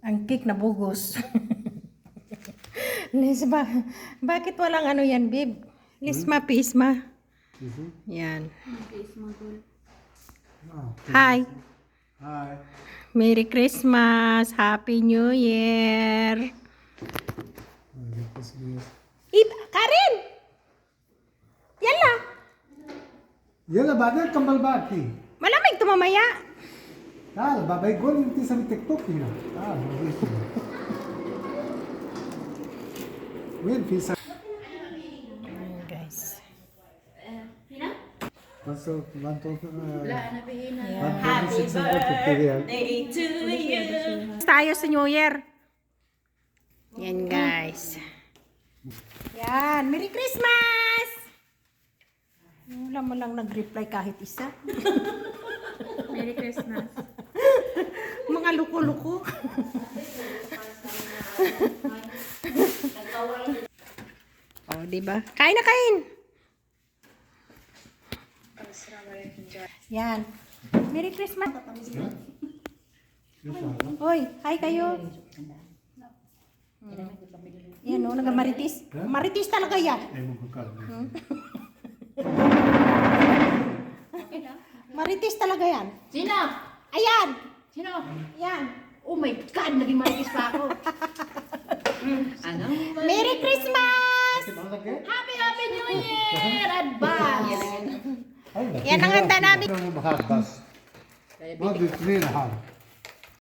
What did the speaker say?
Ang cake na bugos. Liz, bakit walang ano yan, babe? Lisma, pisma. Yan. Hi. Hi. Merry Christmas. Happy New Year. Karin! Yala! Yala bagai kambal bati. Malamig to mamaya. Babai gol inti sa TikTok niya. Begitu. Wait, visa. Guys. Masuk bantu. Happy birthday to you. Tayo sa New Year. Yan guys. Yan. Merry Christmas! Wala mo lang nag-reply kahit isa. Merry Christmas. Mga luko-luko. Oh, diba? Kain na kain. Yan. Merry Christmas. Hoy, hi kayo. Yan o, nagamaritis. Maritis talaga yan. Maritis talaga yan. Sino? Ayan. Sino? Yan. Oh my God, naging maritis pa ako. Ano? Merry Christmas! Happy New Year! Advance! Yan ang handa namin. Mahal bas. Mahal 3.5.